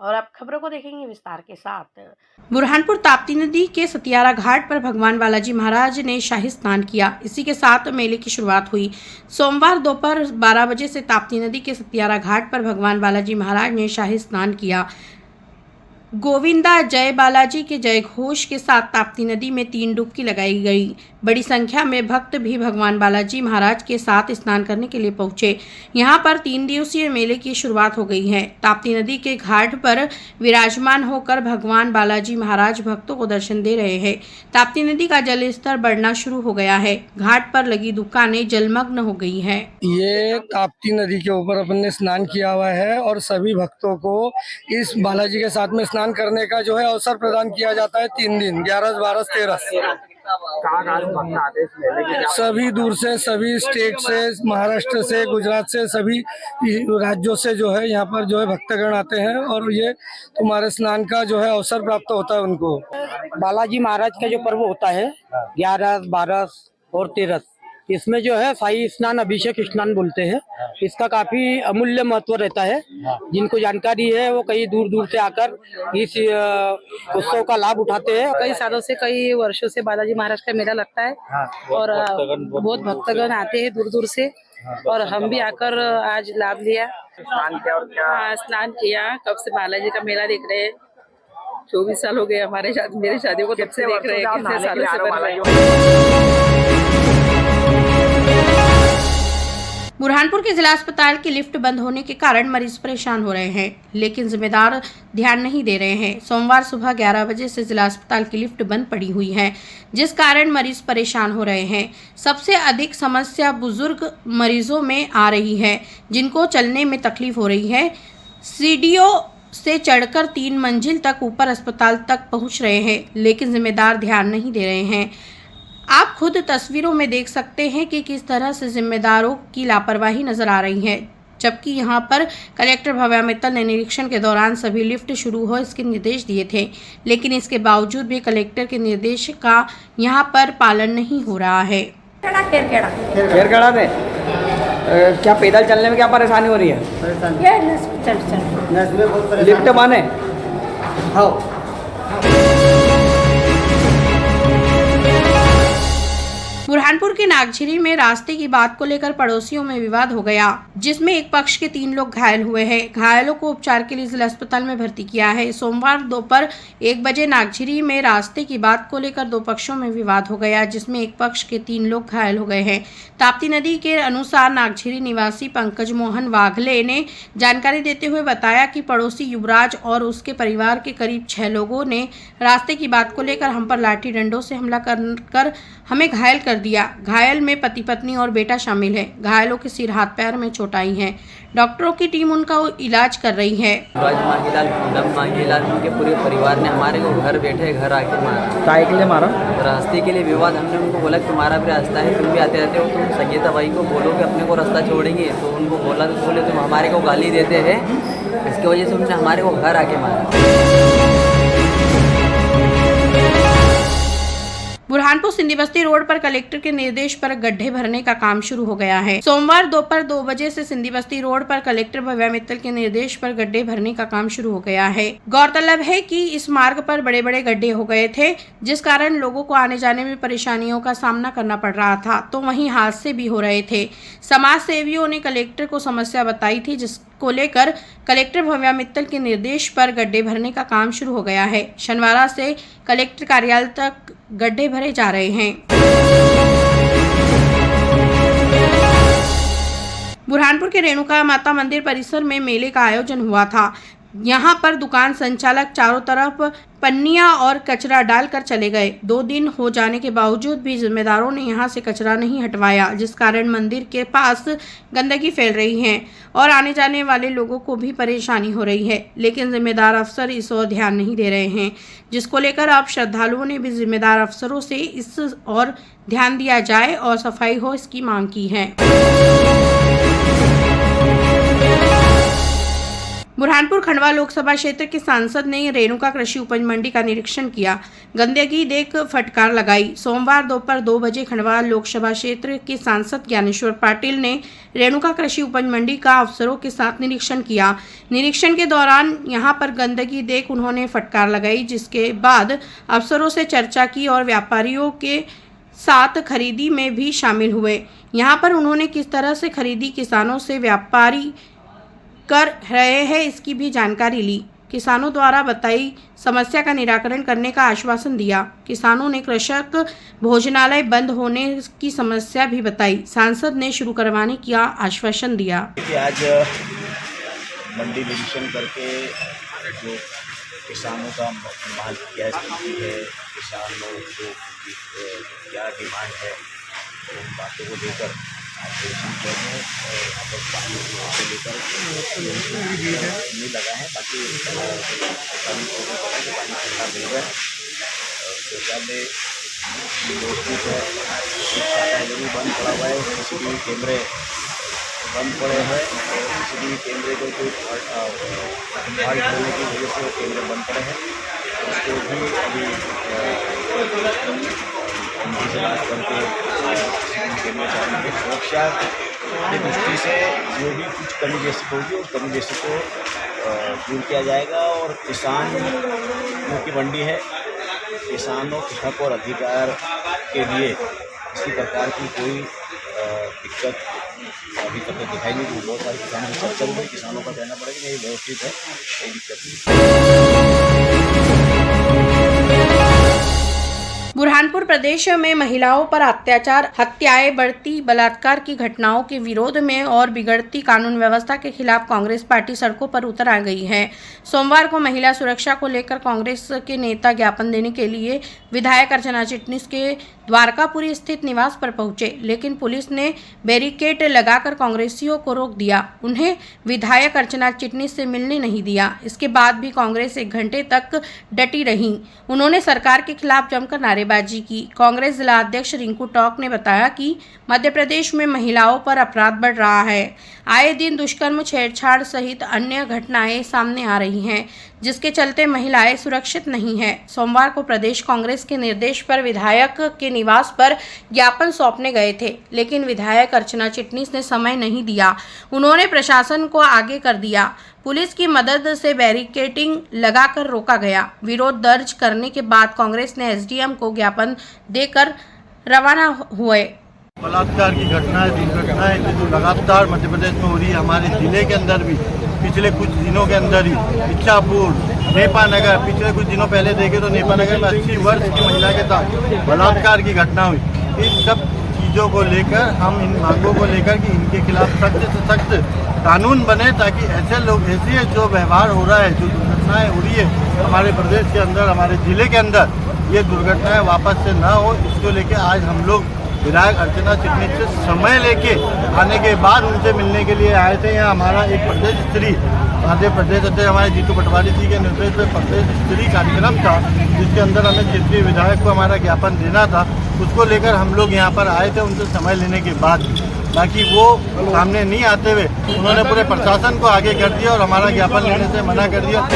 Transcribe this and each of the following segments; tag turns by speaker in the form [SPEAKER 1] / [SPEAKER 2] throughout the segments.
[SPEAKER 1] और अब खबरों को देखेंगे विस्तार के साथ।
[SPEAKER 2] बुरहानपुर ताप्ती नदी के सतियारा घाट पर भगवान बालाजी महाराज ने शाही स्नान किया। इसी के साथ मेले की शुरुआत हुई। सोमवार दोपहर 12 बजे से ताप्ती नदी के सतियारा घाट पर भगवान बालाजी महाराज ने शाही स्नान किया। गोविंदा जय बालाजी के जय घोष के साथ ताप्ती नदी में 3 डुबकी लगाई गई। बड़ी संख्या में भक्त भी भगवान बालाजी महाराज के साथ स्नान करने के लिए पहुंचे। यहां पर 3 दिवसीय मेले की शुरुआत हो गई है। ताप्ती नदी के घाट पर विराजमान होकर भगवान बालाजी महाराज भक्तों को दर्शन दे रहे हैं। ताप्ती नदी का जल स्तर बढ़ना शुरू हो गया है। घाट पर लगी दुकानें जलमग्न हो गई है।
[SPEAKER 3] ये ताप्ती नदी के ऊपर अपन ने स्नान किया हुआ है और सभी भक्तों को इस बालाजी के साथ में स्नान करने का जो है अवसर प्रदान किया जाता है। 3 दिन 11, 12, 13 सभी दूर से, सभी स्टेट से, महाराष्ट्र से, गुजरात से, सभी राज्यों से जो है यहाँ पर जो है भक्तगण आते हैं और ये तुम्हारे स्नान का जो है अवसर प्राप्त होता है उनको।
[SPEAKER 4] बालाजी महाराज का जो पर्व होता है 11, 12 और 13, इसमें जो है शाही स्नान अभिषेक स्नान बोलते हैं। इसका काफी अमूल्य महत्व रहता है। जिनको जानकारी है वो कई दूर दूर से आकर इस उत्सव का लाभ उठाते हैं।
[SPEAKER 5] कई सालों से, कई वर्षों से बालाजी महाराज का मेला लगता है और बहुत भक्तगण आते हैं दूर दूर से और हम भी आकर आज लाभ लिया। स्नान किया। कब से बालाजी का मेला देख रहे हैं। 24 साल हो गए हमारे मेरे शादी को, तब से देख रहे हैं। कितने सालों से बन रहे हैं।
[SPEAKER 2] बुरहानपुर के जिला अस्पताल की लिफ्ट बंद होने के कारण मरीज परेशान हो रहे हैं, लेकिन जिम्मेदार ध्यान नहीं दे रहे हैं। सोमवार सुबह 11 बजे से जिला अस्पताल की लिफ्ट बंद पड़ी हुई है, जिस कारण मरीज परेशान हो रहे हैं। सबसे अधिक समस्या बुजुर्ग मरीजों में आ रही है, जिनको चलने में तकलीफ हो रही है। सीढ़ियों से चढ़कर 3 मंजिल तक ऊपर अस्पताल तक पहुंच रहे हैं, लेकिन जिम्मेदार ध्यान नहीं दे रहे हैं। आप खुद तस्वीरों में देख सकते हैं कि किस तरह से जिम्मेदारों की लापरवाही नजर आ रही है। जबकि यहां पर कलेक्टर भव्या मित्तल ने निरीक्षण के दौरान सभी लिफ्ट शुरू हो इसके निर्देश दिए थे, लेकिन इसके बावजूद भी कलेक्टर के निर्देश का यहां पर पालन नहीं हो रहा है।
[SPEAKER 4] खेरखेड़ा में क्या पैदल चलने में क्या परेशानी हो रही है? लिफ्ट माने हाँ।
[SPEAKER 2] बुरहानपुर के नागझिरी में रास्ते की बात को लेकर पड़ोसियों में विवाद हो गया, जिसमें एक पक्ष के 3 लोग घायल हुए हैं। घायलों को उपचार के लिए जिला अस्पताल में भर्ती किया है। सोमवार दोपहर 1 बजे नागझिरी में रास्ते की बात को लेकर 2 पक्षों में विवाद हो गया, जिसमें एक पक्ष के 3 लोग घायल हो गए हैं। ताप्ती नदी के अनुसार नागझिरी निवासी पंकज मोहन वाघले ने जानकारी देते हुए बताया कि पड़ोसी युवराज और उसके परिवार के करीब 6 लोगों ने रास्ते की बात को लेकर हम पर लाठी डंडों से हमला कर हमें घायल कर दिया। घायल में पति पत्नी और बेटा शामिल है। घायलों के सिर हाथ पैर में चोट आई है। डॉक्टरों की टीम उनका इलाज कर रही है।
[SPEAKER 6] उनके पूरे परिवार ने हमारे को घर आके मारा।
[SPEAKER 4] काय के लिए मारा?
[SPEAKER 6] रास्ते के लिए विवाद। हमने उनको बोला कि तुम्हारा भी रास्ता है, तुम भी आते रहते हो, तुम संगीता भाई को बोलो कि अपने को रास्ता छोड़ेंगे। तो उनको बोला तो बोले तुम हमारे को गाली देते हैं, इसकी वजह से उन्होंने हमारे को घर आके मारा।
[SPEAKER 2] बुरहानपुर सिंधी बस्ती रोड पर कलेक्टर के निर्देश पर गड्ढे भरने का काम शुरू हो गया है। सोमवार दोपहर 2 बजे से सिंधी बस्ती रोड पर कलेक्टर भव्या मित्तल के निर्देश पर गड्ढे भरने का काम शुरू हो गया है। गौरतलब है कि इस मार्ग पर बड़े बड़े गड्ढे हो गए थे, जिस कारण लोगों को आने जाने में परेशानियों का सामना करना पड़ रहा था, तो वहीं हादसे भी हो रहे थे। समाज सेवियों ने कलेक्टर को समस्या बताई थी, जिसको लेकर कलेक्टर भव्या मित्तल के निर्देश पर गड्ढे भरने का काम शुरू हो गया है। शनिवार से कलेक्टर कार्यालय तक गड्ढे भरे जा रहे हैं। बुरहानपुर के रेणुका माता मंदिर परिसर में मेले का आयोजन हुआ था। यहाँ पर दुकान संचालक चारों तरफ पन्नियां और कचरा डालकर चले गए। 2 दिन हो जाने के बावजूद भी जिम्मेदारों ने यहाँ से कचरा नहीं हटवाया, जिस कारण मंदिर के पास गंदगी फैल रही है और आने जाने वाले लोगों को भी परेशानी हो रही है। लेकिन जिम्मेदार अफसर इस ओर ध्यान नहीं दे रहे हैं, जिसको लेकर अब श्रद्धालुओं ने भी जिम्मेदार अफसरों से इस और ध्यान दिया जाए और सफाई हो, इसकी मांग की है। बुरहानपुर खंडवा लोकसभा क्षेत्र के सांसद ने रेणुका कृषि उपज मंडी का निरीक्षण किया, गंदगी देख फटकार लगाई। सोमवार दोपहर 2 बजे खंडवा लोकसभा क्षेत्र के सांसद ज्ञानेश्वर पाटिल ने रेणुका कृषि उपज मंडी का अफसरों के साथ निरीक्षण किया। निरीक्षण के दौरान यहां पर गंदगी देख उन्होंने फटकार लगाई, जिसके बाद अफसरों से चर्चा की और व्यापारियों के साथ खरीदी में भी शामिल हुए। यहां पर उन्होंने किस तरह से खरीदी किसानों से व्यापारी कर रहे हैं इसकी भी जानकारी ली। किसानों द्वारा बताई समस्या का निराकरण करने का आश्वासन दिया। किसानों ने कृषक भोजनालय बंद होने की समस्या भी बताई। सांसद ने शुरू करवाने का आश्वासन दिया।
[SPEAKER 7] आज मंडी निरीक्षण करके जो किसानों का माल क्या स्थिति है, किसानों को क्या डिमांड है, उन बातों को लेकर लेकर नहीं लगा है। बाकी पानी ठंडा मिल रहा है। शौचालय व्यवस्थित है, शौचालय भी बंद पड़ा हुआ है, CCTV कैमरे बंद पड़े हैं और CCTV कैमरे को कोई फॉल्ट होने की वजह से कैमरे बंद पड़े हैं। उसको भी अभी करके कैमरे चलाने की सुरक्षा की दृष्टि से जो भी कुछ कमी जैसी होगी उस कमी जैसी को दूर किया जाएगा। और किसानों की मंडी है, किसानों के हक और अधिकार के लिए किसी प्रकार की कोई दिक्कत अभी तक तो दिखाई नहीं दी। बहुत सारे किसानों की चर्चा हुई, किसानों का कहना पड़ेगा कि ये व्यवस्थित है, कोई दिक्कत नहीं।
[SPEAKER 2] बुरहानपुर प्रदेश में महिलाओं पर अत्याचार, हत्याएं, बढ़ती बलात्कार की घटनाओं के विरोध में और बिगड़ती कानून व्यवस्था के खिलाफ कांग्रेस पार्टी सड़कों पर उतर आ गई है। सोमवार को महिला सुरक्षा को लेकर कांग्रेस के नेता ज्ञापन देने के लिए विधायक अर्चना चिटनीस के द्वारकापुरी स्थित निवास पर पहुंचे, लेकिन पुलिस ने बैरिकेड लगाकर कांग्रेसियों को रोक दिया। उन्हें विधायक अर्चना चिटनीस से मिलने नहीं दिया। इसके बाद भी कांग्रेस 1 घंटे तक डटी रही। उन्होंने सरकार के खिलाफ जमकर नारेबाजी की। कांग्रेस जिला अध्यक्ष रिंकू टॉक ने बताया कि मध्य प्रदेश में महिलाओं पर अपराध बढ़ रहा है। आए दिन दुष्कर्म, छेड़छाड़ सहित अन्य घटनाएं सामने आ रही हैं, जिसके चलते महिलाएं सुरक्षित नहीं हैं। सोमवार को प्रदेश कांग्रेस के निर्देश पर विधायक के निवास पर ज्ञापन सौंपने गए थे, लेकिन विधायक अर्चना चिटनीस ने समय नहीं दिया। उन्होंने प्रशासन को आगे कर दिया। पुलिस की मदद से बैरिकेडिंग लगाकर रोका गया। विरोध दर्ज करने के बाद कांग्रेस ने SDM को ज्ञापन देकर रवाना हुए।
[SPEAKER 8] बलात्कार की घटनाएं, दुर्घटनाएं जो लगातार मध्य प्रदेश में हो रही है, हमारे जिले के अंदर भी पिछले कुछ दिनों के अंदर ही इच्छापुर, नेपानगर, पिछले कुछ दिनों पहले देखे तो नेपानगर में 80 वर्ष की महिला के साथ बलात्कार की घटना हुई। इन सब चीज़ों को लेकर, हम इन मांगों को लेकर कि इनके खिलाफ सख्त से सख्त कानून बने, ताकि ऐसे लोग, ऐसे जो व्यवहार हो रहा है, जो दुर्घटनाएं हो रही है हमारे प्रदेश के अंदर, हमारे जिले के अंदर, ये दुर्घटनाएं वापस से ना हो। इसको लेके आज हम लोग विधायक अर्चना चिटनीस से समय लेके आने के बाद उनसे मिलने के लिए आए थे। यहाँ हमारा एक प्रदेश स्तरीय प्रदेश अध्यक्ष हमारे जीतू पटवारी जी के निर्देश में प्रदेश स्तरीय कार्यक्रम था, जिसके अंदर हमें क्षेत्रीय विधायक को हमारा ज्ञापन देना था। उसको लेकर हम लोग यहाँ पर आए थे, उनसे समय लेने के बाद। बाकी वो सामने नहीं आते हुए उन्होंने पूरे प्रशासन को आगे कर दिया और हमारा ज्ञापन लेने से मना कर दिया।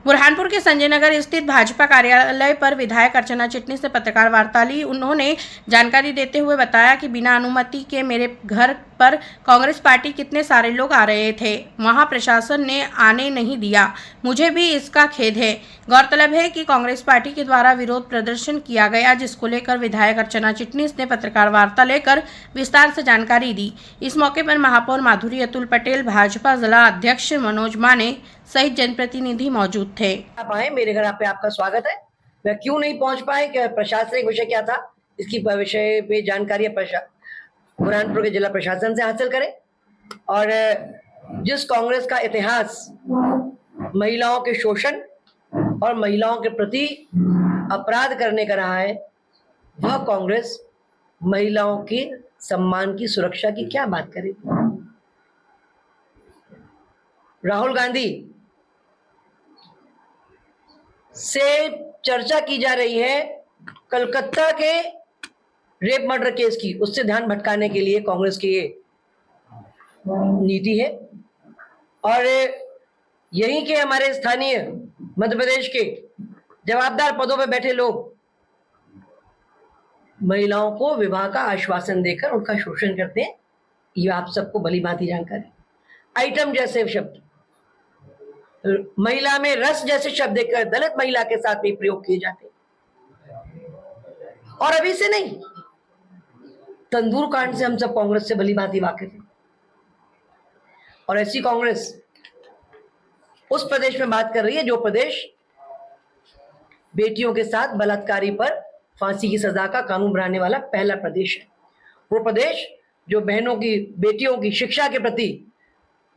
[SPEAKER 2] बुरहानपुर के संजय नगर स्थित भाजपा कार्यालय पर विधायक अर्चना चिटनीस ने पत्रकार वार्ता ली। उन्होंने जानकारी देते हुए बताया कि बिना अनुमति के मेरे घर पर कांग्रेस पार्टी कितने सारे लोग आ रहे थे, वहां प्रशासन ने आने नहीं दिया। मुझे भी इसका खेद है। गौरतलब है कि कांग्रेस पार्टी के द्वारा विरोध प्रदर्शन किया गया, जिसको लेकर विधायक अर्चना चिटनीस ने पत्रकार वार्ता लेकर विस्तार से जानकारी दी। इस मौके पर महापौर माधुरी अतुल पटेल, भाजपा जिला अध्यक्ष मनोज माने सहित जनप्रतिनिधि मौजूद थे।
[SPEAKER 9] आप आए, मेरे घर पे आपका स्वागत है। वह क्यों नहीं पहुंच पाए, क्या प्रशासनिक विषय क्या था, इसकी विषय पे जानकारी बुरहानपुर के जिला प्रशासन से हासिल करें। और जिस कांग्रेस का इतिहास महिलाओं के शोषण और महिलाओं के प्रति अपराध करने का रहा है, वह कांग्रेस महिलाओं की सम्मान की सुरक्षा की क्या बात करेगी। राहुल गांधी से चर्चा की जा रही है कलकत्ता के रेप मर्डर केस की, उससे ध्यान भटकाने के लिए कांग्रेस के ये नीति है। और यहीं के हमारे स्थानीय मध्य प्रदेश के जवाबदार पदों पर बैठे लोग महिलाओं को विवाह का आश्वासन देकर उनका शोषण करते हैं, ये आप सबको भली भांति जानकारी। आइटम जैसे शब्द, महिला में रस जैसे शब्द देकर दलित महिला के साथ भी प्रयोग किए जाते हैं। और अभी से नहीं, तंदूर कांड से हम सब कांग्रेस से भली भांति वाकिफ हैं। और ऐसी कांग्रेस उस प्रदेश में बात कर रही है जो प्रदेश बेटियों के साथ बलात्कारी पर फांसी की सजा का कानून बनाने वाला पहला प्रदेश है। वो प्रदेश जो बहनों की, बेटियों की शिक्षा के प्रति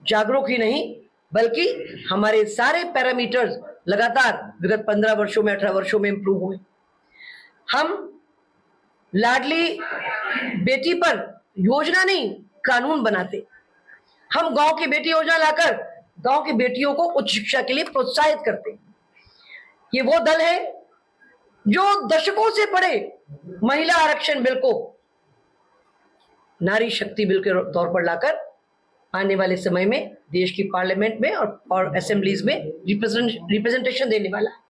[SPEAKER 9] जागरूक ही नहीं बल्कि हमारे सारे पैरामीटर्स लगातार विगत 15 वर्षों में, 18 वर्षों में इंप्रूव हुए। हम लाडली बेटी पर योजना नहीं, कानून बनाते। हम गांव की बेटी योजना लाकर गांव की बेटियों को उच्च शिक्षा के लिए प्रोत्साहित करते। ये वो दल है जो दशकों से पड़े महिला आरक्षण बिल को नारी शक्ति बिल के तौर पर लाकर आने वाले समय में देश की पार्लियामेंट में और असेंबलीज में रिप्रेजेंटेशन देने वाला है।